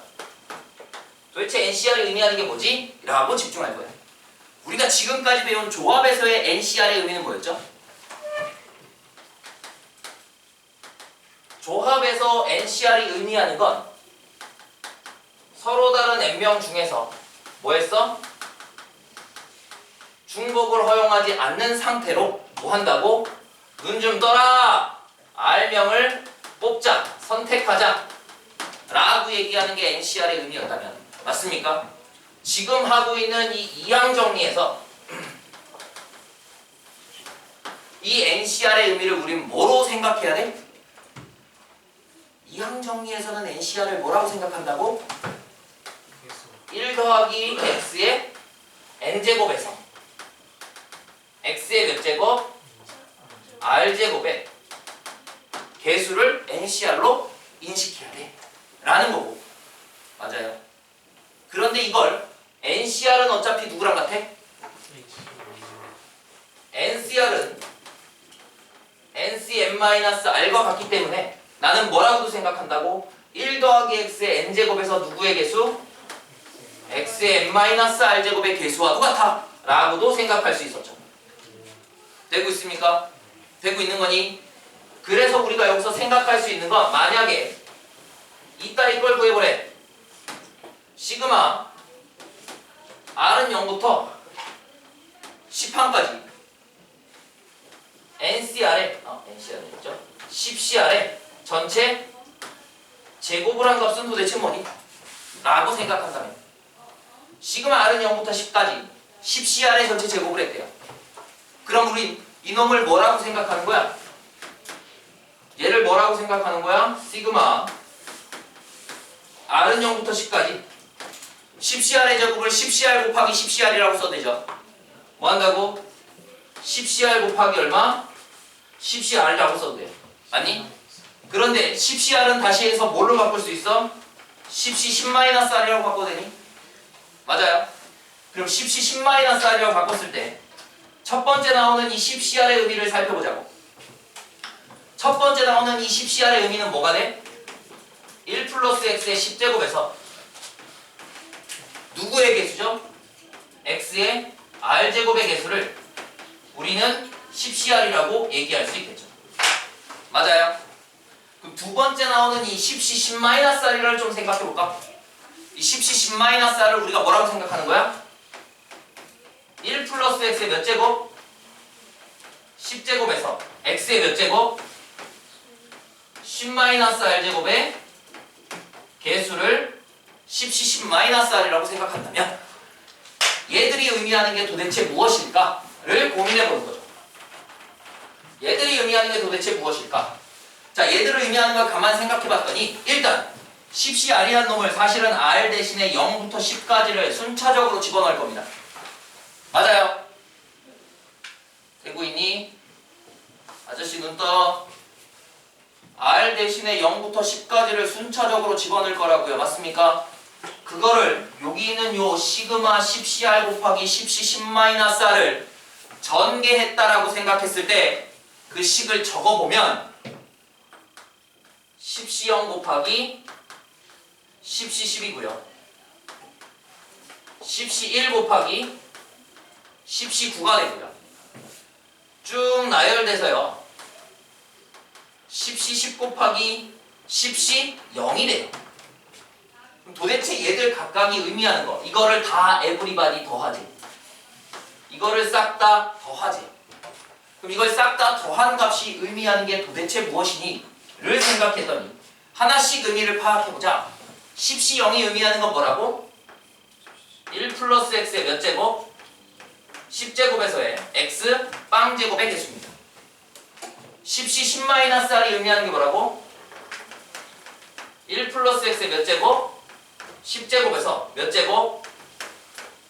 도대체 NCR의 의미하는 게 뭐지? 라고 집중할 거예요. 우리가 지금까지 배운 조합에서의 NCR의 의미는 뭐였죠? 조합에서 NCR이 의미하는 건 서로 다른 n명 중에서 뭐 했어? 중복을 허용하지 않는 상태로 뭐 한다고? 눈 좀 떠라! R명을 뽑자, 선택하자 라고 얘기하는 게 NCR의 의미였다면 맞습니까? 지금 하고 있는 이 이항 정리에서 이 NCR의 의미를 우리는 뭐로 생각해야 돼? 이항 정리에서는 NCR을 뭐라고 생각한다고? 1 더하기 x의 n제곱에서 x의 몇 제곱? r제곱의 개수를 NCR로 인식해야 돼 라는 거고, 맞아요. 그런데 이걸 NCR은 어차피 누구랑 같아? NCR은 NCn-R과 같기 때문에 나는 뭐라고도 생각한다고? 1 더하기 x의 n제곱에서 누구의 개수? x의 n-R제곱의 개수와도 같아 라고도 생각할 수 있었죠. 되고 있습니까? 되고 있는 거니? 그래서 우리가 여기서 생각할 수 있는 건 만약에 이따 이걸 구해보래. 시그마 r은 0부터 10항까지 NCR에 있죠? 10CR에 전체 제곱을 한 값은 도대체 뭐니? 라고 생각한다면 시그마 r은 0부터 10까지 10CR의 전체 제곱을 했대요. 그럼 우리 이놈을 뭐라고 생각하는 거야? 얘를 뭐라고 생각하는 거야? 시그마 r은 0부터 10까지 10CR의 제곱을 10CR 곱하기 10CR이라고 써대죠. 뭐 한다고? 10CR 곱하기 얼마? 10CR이라고 써도 돼요. 맞니? 그런데 10CR은 다시 해서 뭘로 바꿀 수 있어? 10C 10-R이라고 바꿔도 되니? 맞아요. 그럼 10C 10-R이라고 바꿨을 때 첫 번째 나오는 이 10CR의 의미를 살펴보자고. 첫 번째 나오는 이 10CR의 의미는 뭐가 돼? 1 플러스 x의 10제곱에서 누구의 개수죠? x의 r제곱의 개수를 우리는 10CR이라고 얘기할 수 있겠죠. 맞아요. 그럼 두 번째 나오는 이 10C 10-R을 좀 생각해볼까? 이 10C 10-R을 우리가 뭐라고 생각하는 거야? 1 플러스 x의 몇 제곱? 10제곱에서 x의 몇 제곱? 10-r제곱의 개수를 10C 10-R이라고 생각한다면 얘들이 의미하는 게 도대체 무엇일까를 고민해보는 거죠. 얘들이 의미하는 게 도대체 무엇일까? 자, 얘들을 의미하는 걸 가만 생각해봤더니 일단 10CR이라는 놈을 사실은 R 대신에 0부터 10까지를 순차적으로 집어넣을 겁니다. 맞아요. 되고 있니? 아저씨 눈 떠. R 대신에 0부터 10까지를 순차적으로 집어넣을 거라고요. 맞습니까? 그거를 여기 있는 요 시그마 10CR 곱하기 10C 10-R을 전개했다라고 생각했을 때 그 식을 적어보면 10C 0 곱하기 10C 10이고요. 10C 1 곱하기 10C 9가 되고요. 쭉 나열돼서요. 10C 10 곱하기 10C 0이 돼요. 그럼 도대체 얘들 각각이 의미하는 거 이거를 다 에브리바디 더하지. 이거를 싹 다 더하지. 그럼 이걸 싹 다 더한 값이 의미하는 게 도대체 무엇이니? 를 생각했더니 하나씩 의미를 파악해보자. 10C 0이 의미하는 건 뭐라고? 1 플러스 x의 몇 제곱? 10제곱에서의 x 빵제곱의 개수입니다. 10C 10-R이 의미하는 게 뭐라고? 1 플러스 x의 몇 제곱? 10제곱에서 몇 제곱?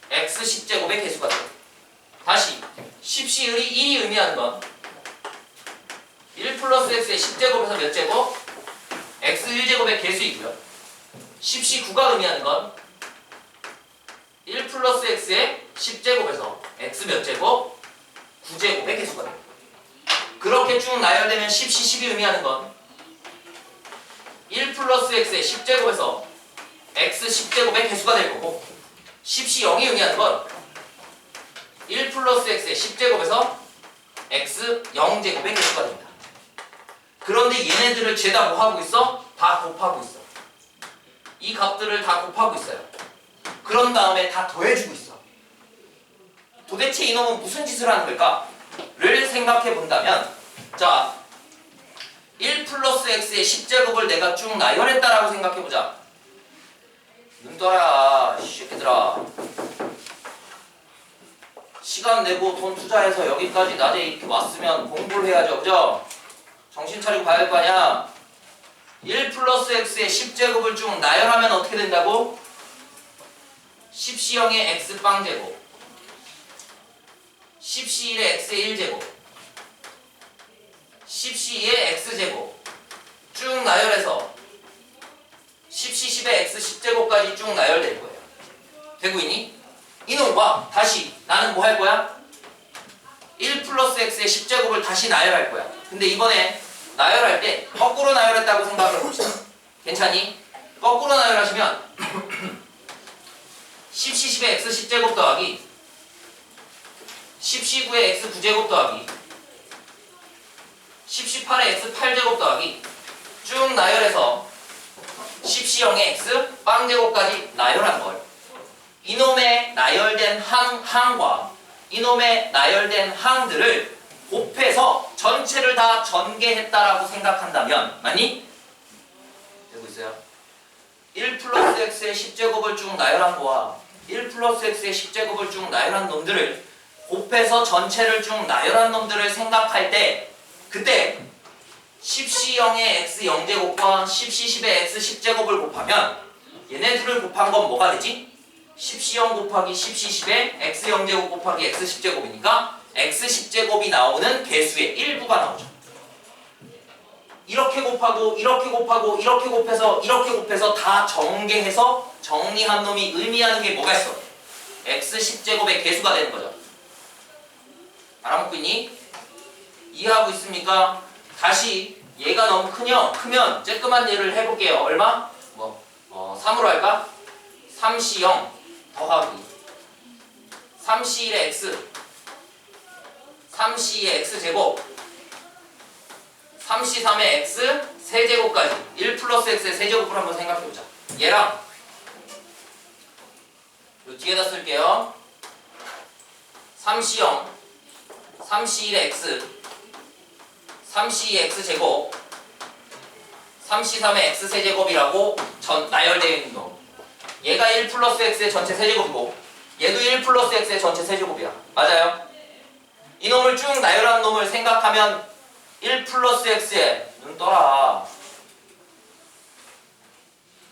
x 10제곱의 개수가 돼요. 다시 10C1이 의미하는 건 1 플러스 x의 10제곱에서 몇 제곱? x 1제곱의 개수이고요. 10C9가 의미하는 건 1 플러스 x의 10제곱에서 x 몇 제곱? 9제곱의 개수가 됩니다. 그렇게 쭉 나열되면 10C10이 의미하는 건 1 플러스 x의 10제곱에서 x 10제곱의 개수가 될 거고 10C0이 의미하는 건 1 플러스 x의 10제곱에서 x 0제곱의 개수가 됩니다. 그런데 얘네들을 죄다 뭐 하고 있어? 다 곱하고 있어. 이 값들을 다 곱하고 있어요. 그런 다음에 다 더해주고 있어. 도대체 이놈은 무슨 짓을 하는 걸까? 를 생각해 본다면 자, 1 플러스 x의 10제곱을 내가 쭉 나열했다라고 생각해 보자. 눈 떠라, 새끼들아. 시간 내고 돈 투자해서 여기까지 낮에 이렇게 왔으면 공부를 해야죠. 그죠? 정신 차리고 봐야 할 거 아니야? 1 플러스 x의 10제곱을 쭉 나열하면 어떻게 된다고? 10C0의 x빵제곱 10C1의 x의 1제곱 10C2의 x제곱 쭉 나열해서 10C10의 x 10제곱까지 쭉 나열될 거예요. 되고 있니? 이놈과 다시 나는 뭐 할 거야? 1 플러스 x의 10제곱을 다시 나열할 거야. 근데 이번에 나열할 때 거꾸로 나열했다고 생각해 봅시다. 괜찮니? 거꾸로 나열하시면 10C10의 x 10제곱 더하기 10C9의 x 9제곱 더하기 10C8의 x 8제곱 더하기 쭉 나열해서 10C0의 x 빵제곱까지 나열한 걸 이놈의 나열된 항과 이놈의 나열된 항들을 곱해서 전체를 다 전개했다라고 생각한다면 맞니? 되고 있어요. 1 플러스 x의 10제곱을 쭉 나열한 거와 1 플러스 x의 10제곱을 쭉 나열한 놈들을 곱해서 전체를 쭉 나열한 놈들을 생각할 때 그때 10C0의 x 0제곱과 10C10의 x 10제곱을 곱하면 얘네들을 곱한 건 뭐가 되지? 10C0 곱하기 10C10의 x 0제곱 곱하기 x 10제곱이니까 x 10제곱이 나오는 개수의 일부가 나오죠. 이렇게 곱하고 이렇게 곱하고 이렇게 곱해서 다 전개해서 정리한 놈이 의미하는 게 뭐가 있어? x 10제곱의 개수가 되는 거죠. 알아먹고 있니? 이해하고 있습니까? 다시 얘가 너무 크면 쬐끄만 얘를 해볼게요. 얼마? 3으로 할까? 3C0 더하기 3C1의 x 3C2의 x제곱 3C3의 x 세제곱까지 1 플러스 x의 세제곱을 한번 생각해보자. 얘랑 요 뒤에다 쓸게요. 3C0 3C1의 x 3C2의 x제곱 3C3의 x 세제곱이라고 나열되어 있는 놈. 얘가 1 플러스 x의 전체 세제곱이고 얘도 1 플러스 x의 전체 세제곱이야. 맞아요? 이놈을 쭉 나열한 놈을 생각하면 1 플러스 x에 눈 떠라.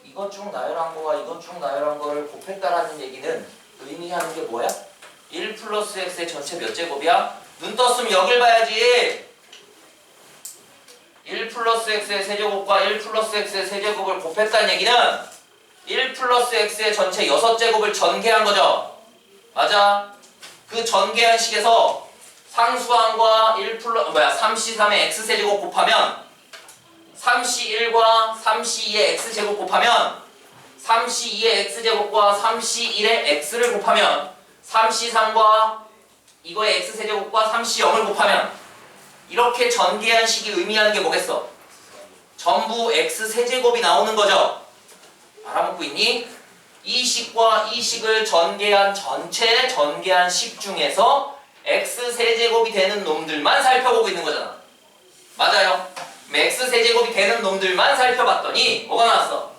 이거 쭉 나열한 거와 이거 쭉 나열한 거를 곱했다라는 얘기는 의미하는 게 뭐야? 1 플러스 x의 전체 몇 제곱이야? 눈 떴으면 여길 봐야지. 1 플러스 x의 세제곱과 1 플러스 x의 세제곱을 곱했다는 얘기는 1 플러스 x의 전체 6제곱을 전개한 거죠. 맞아. 그 전개한 식에서 상수항과 3C3의 x세제곱 곱하면 3C1과 3C2의 x제곱 곱하면 3C2의 x제곱과 3C1의 x를 곱하면 3C3과 이거의 x세제곱과 3C0을 곱하면 이렇게 전개한 식이 의미하는 게 뭐겠어? 전부 x세제곱이 나오는 거죠. 알아먹고 있니? 이 식과 이 식을 전체 전개한 식 중에서 x세제곱이 되는 놈들만 살펴보고 있는 거잖아. 맞아요. x세제곱이 되는 놈들만 살펴봤더니 뭐가 나왔어?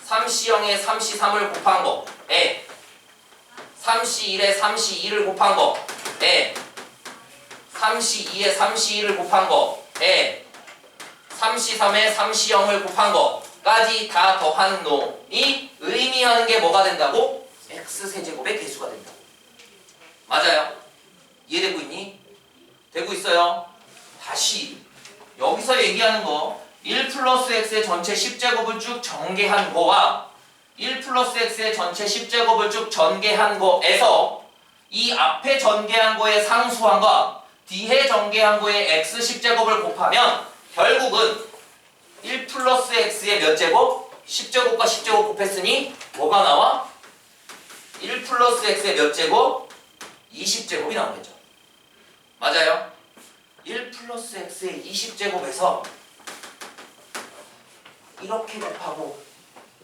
3C0에 3C3을 곱한 거에 3C1에 3C2를 곱한 거에 3C2에 3C2를 곱한 거에 3C3에 3C0을 곱한 거까지 다 더한 놈이 의미하는 게 뭐가 된다고? x세제곱의 개수가 된다. 맞아요? 이해되고 있니? 되고 있어요? 다시 여기서 얘기하는 거 1 플러스 x의 전체 10제곱을 쭉 전개한 거와 1 플러스 x의 전체 10제곱을 쭉 전개한 거에서 이 앞에 전개한 거의 상수항과 뒤에 전개한 거의 x 10제곱을 곱하면 결국은 1 플러스 x의 몇 제곱? 10제곱과 10제곱 곱했으니 뭐가 나와? 1 플러스 x의 몇 제곱? 20제곱이 나오겠죠. 맞아요? 1 플러스 x의 20제곱에서 이렇게 곱하고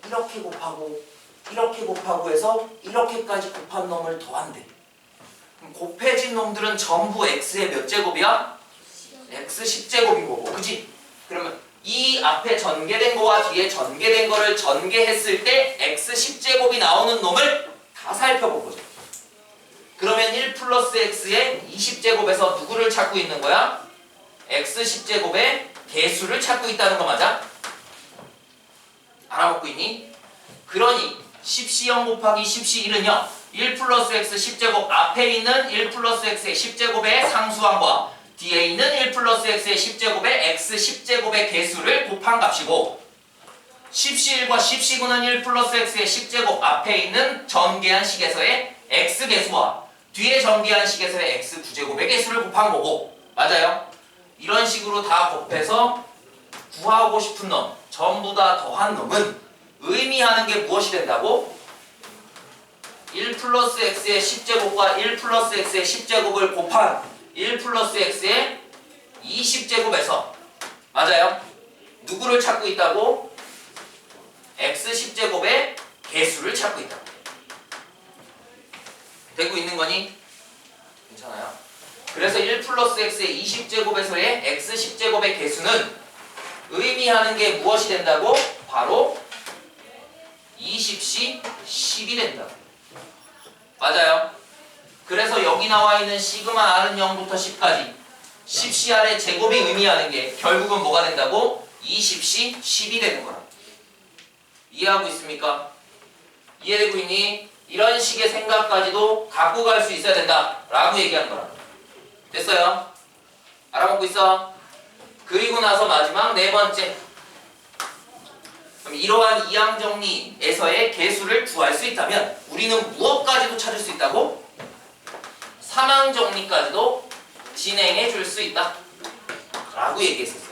이렇게 곱하고 이렇게 곱하고 해서 이렇게까지 곱한 놈을 더한대. 그럼 곱해진 놈들은 전부 x의 몇 제곱이야? x 10제곱인 거고, 그지? 그러면 이 앞에 전개된 거와 뒤에 전개된 거를 전개했을 때 x 10제곱이 나오는 놈을 다 살펴본 거죠. 그러면 1 플러스 x의 20제곱에서 누구를 찾고 있는 거야? x 10제곱의 개수를 찾고 있다는 거 맞아? 알아먹고 있니? 그러니 10C0 곱하기 10C1은요 1 플러스 x 10제곱 앞에 있는 1 플러스 x의 10제곱의 상수항과 뒤에 있는 1 플러스 x의 10제곱의 x 10제곱의 개수를 곱한 값이고 10C1과 10C9는 1 플러스 x의 10제곱 앞에 있는 전개한 식에서의 x 개수와 뒤에 전개한 식에서의 x 9제곱의 개수를 곱한 거고, 맞아요? 이런 식으로 다 곱해서 구하고 싶은 놈, 전부 다 더한 놈은 의미하는 게 무엇이 된다고? 1 플러스 x의 10제곱과 1 플러스 x의 10제곱을 곱한 1 플러스 x의 20제곱에서, 맞아요? 누구를 찾고 있다고? x 10제곱의 개수를 찾고 있다. 되고 있는 거니? 괜찮아요? 그래서 1 플러스 x의 20제곱에서의 x 10제곱의 개수는 의미하는 게 무엇이 된다고? 바로 20C 10이 된다. 맞아요? 그래서 여기 나와 있는 시그마 r은 0부터 10까지 10CR의 제곱이 의미하는 게 결국은 뭐가 된다고? 20C 10이 되는 거라. 이해하고 있습니까? 이해되고 있니? 이런 식의 생각까지도 갖고 갈 수 있어야 된다 라고 얘기하는 거라. 됐어요? 알아먹고 있어? 그리고 나서 마지막 네 번째. 그럼 이러한 이항 정리에서의 개수를 구할 수 있다면 우리는 무엇까지도 찾을 수 있다고? 삼항 정리까지도 진행해 줄 수 있다 라고 얘기했었어요.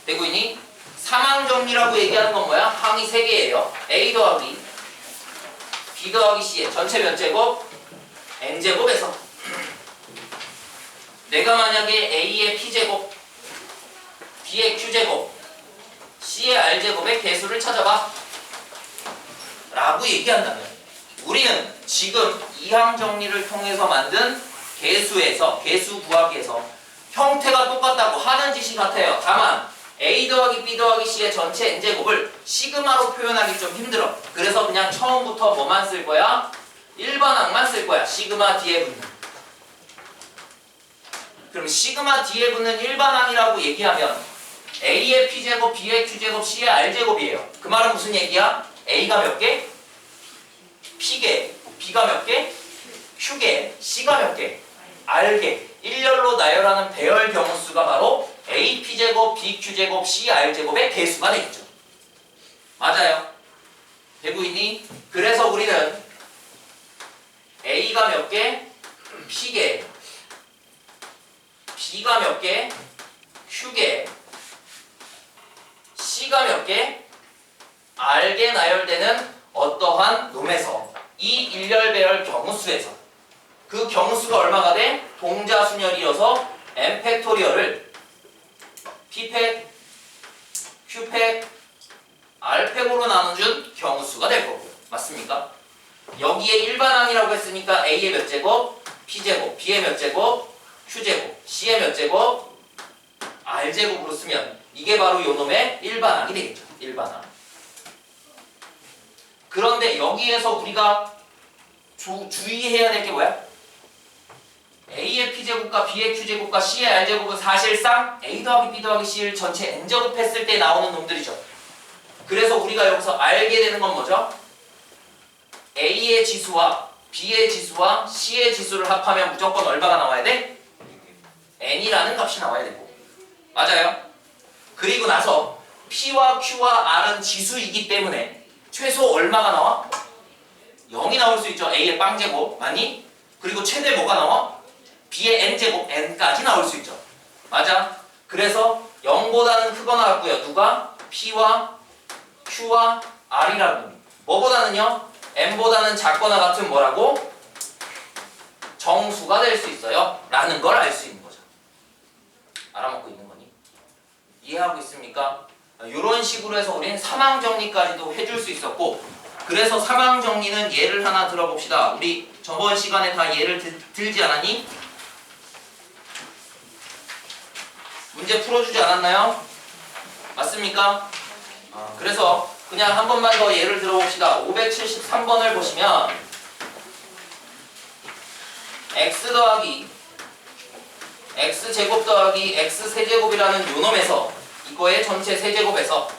되고 있니? 삼항 정리라고 얘기하는 건 뭐야? 항이 3개예요. A 더하기 B 더하기 C의 전체 몇 제곱? N제곱에서 내가 만약에 A의 P제곱, B의 Q제곱, C의 R제곱의 개수를 찾아봐 라고 얘기한다면 우리는 지금 이항 정리를 통해서 만든 개수에서, 개수 구하기에서 형태가 똑같다고 하는 짓이 같아요. 다만 A 더하기 B 더하기 C의 전체 N제곱을 시그마로 표현하기 좀 힘들어. 그래서 그냥 처음부터 뭐만 쓸 거야? 일반항만 쓸 거야. 시그마 D에 붙는. 그럼 시그마 D에 붙는 일반항이라고 얘기하면 A의 P제곱, B의 Q제곱, C의 R제곱이에요. 그 말은 무슨 얘기야? A가 몇 개? P개. B가 몇 개? Q개. C가 몇 개? R개. 일렬로 나열하는 배열 경우수가 바로 A P제곱, B Q제곱, C R제곱의 개수가 되겠죠. 맞아요? 되고 있니? 그래서 우리는 A가 몇 개? P개. B가 몇 개? Q개. C가 몇 개? R개 나열되는 어떠한 놈에서 이 일렬 배열 경우수에서 그 경우수가 얼마가 돼? 동자순열이어서 n 팩토리얼을 P팩, Q팩, R팩으로 나눠준 경우수가 될 거고. 맞습니까? 여기에 일반항이라고 했으니까 A의 몇 제곱? P제곱, B의 몇 제곱? Q제곱, C의 몇 제곱? R제곱으로 쓰면 이게 바로 요놈의 일반항이 되겠죠. 일반항. 그런데 여기에서 우리가 주의해야 될 게 뭐야? A의 P제곱과 B의 Q제곱과 C의 R제곱은 사실상 A 더하기 B 더하기 C를 전체 N제곱 했을 때 나오는 놈들이죠. 그래서 우리가 여기서 알게 되는 건 뭐죠? A의 지수와 B의 지수와 C의 지수를 합하면 무조건 얼마가 나와야 돼? N이라는 값이 나와야 되고. 맞아요? 그리고 나서 P와 Q와 R은 지수이기 때문에 최소 얼마가 나와? 0이 나올 수 있죠. A의 빵제곱. 맞니? 그리고 최대 뭐가 나와? B의 N제곱, N까지 나올 수 있죠. 맞아? 그래서 0보다는 크거나 같고요. 누가? P와 Q와 R이라는 놈이. 뭐보다는요? N보다는 작거나 같은 뭐라고? 정수가 될 수 있어요. 라는 걸 알 수 있는 거죠. 알아먹고 있는 거니? 이해하고 있습니까? 이런 식으로 해서 우리는 삼항 정리까지도 해줄 수 있었고, 그래서 삼항 정리는 예를 하나 들어봅시다. 우리 저번 시간에 다 예를 들지 않았니? 문제 풀어주지 않았나요? 맞습니까? 그래서 그냥 한 번만 더 예를 들어봅시다. 573번을 보시면 x 더하기 x제곱 더하기 x세제곱이라는 요놈에서 이거의 전체 세제곱에서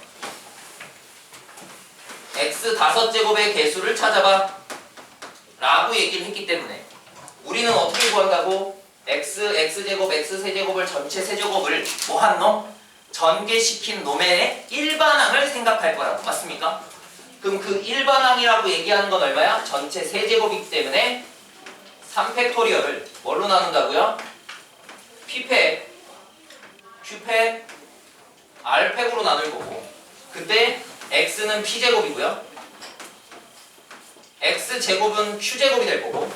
x5제곱의 개수를 찾아봐 라고 얘기를 했기 때문에 우리는 어떻게 구한다고? x제곱, x세제곱을 전체 세제곱을 뭐한 놈? 전개시킨 놈의 일반항을 생각할 거라고. 맞습니까? 그럼 그 일반항이라고 얘기하는 건 얼마야? 전체 세제곱이기 때문에 3팩토리얼을 뭘로 나눈다고요? P팩, Q팩, R팩으로 나눌 거고, 그때 x는 P제곱이고요, x제곱은 Q제곱이 될 거고,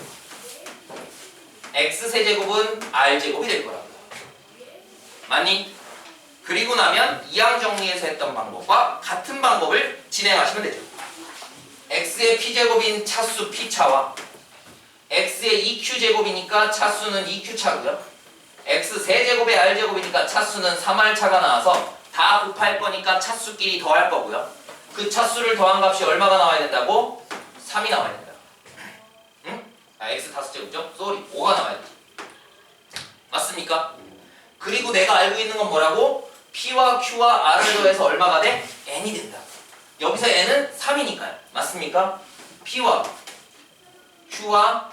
x세제곱은 R제곱이 될 거라고요. 맞니? 그리고 나면 이항 정리에서 했던 방법과 같은 방법을 진행하시면 되죠. x의 P제곱인 차수 P차와 x의 2Q제곱이니까 차수는 2Q차고요, x세제곱의 R제곱이니까 차수는 3R차가 나와서 다 곱할 거니까 차수끼리 더할 거고요. 그 차수를 더한 값이 얼마가 나와야 된다고? 3이 나와야 된다. 응? x 5제곱이죠? 쏘리 5가 나와야 돼. 맞습니까? 그리고 내가 알고 있는 건 뭐라고? P와 Q와 R을 더해서 얼마가 돼? N이 된다. 여기서 N은 3이니까요. 맞습니까? P와 Q와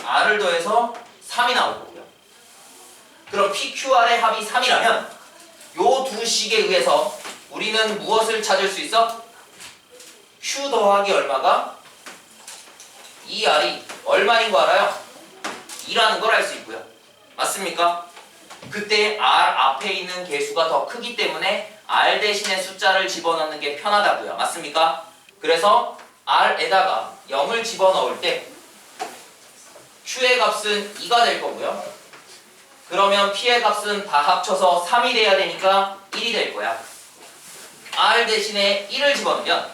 R을 더해서 3이 나올 거고요. 그럼 P, Q, R의 합이 3이라면 X식에 의해서 우리는 무엇을 찾을 수 있어? Q 더하기 얼마가? 2R이 얼마인 거 알아요? 2라는 걸 알 수 있고요. 맞습니까? 그때 R 앞에 있는 개수가 더 크기 때문에 R 대신에 숫자를 집어넣는 게 편하다고요. 맞습니까? 그래서 R에다가 0을 집어넣을 때 Q의 값은 2가 될 거고요. 그러면 P의 값은 다 합쳐서 3이 돼야 되니까 1이 될 거야. R 대신에 1을 집어넣으면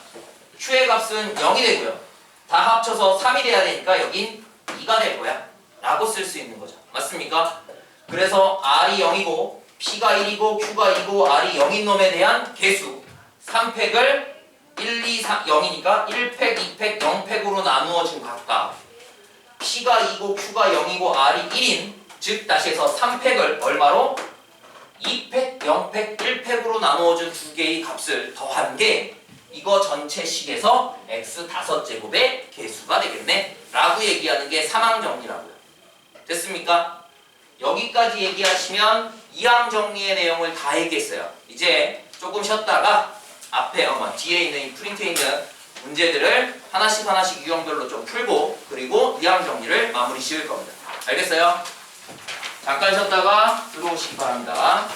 Q의 값은 0이 되고요. 다 합쳐서 3이 돼야 되니까 여긴 2가 될 거야. 라고 쓸 수 있는 거죠. 맞습니까? 그래서 R이 0이고 P가 1이고 Q가 2고 R이 0인 놈에 대한 개수 3팩을 1, 2, 3, 0이니까 1팩, 2팩, 0팩으로 나누어진 각각 P가 2고 Q가 0이고 R이 1인 즉 다시 해서 3팩을 얼마로? 2팩, 0팩, 1팩으로 나누어준 두 개의 값을 더한 게 이거 전체식에서 x 5제곱의 개수가 되겠네 라고 얘기하는 게 3항 정리라고요. 됐습니까? 여기까지 얘기하시면 2항 정리의 내용을 다 얘기했어요. 이제 조금 쉬었다가 앞에 뒤에 있는 이 프린트에 있는 문제들을 하나씩 유형별로 좀 풀고 그리고 2항 정리를 마무리 지을 겁니다. 알겠어요? 잠깐 쉬었다가 들어오시기 바랍니다.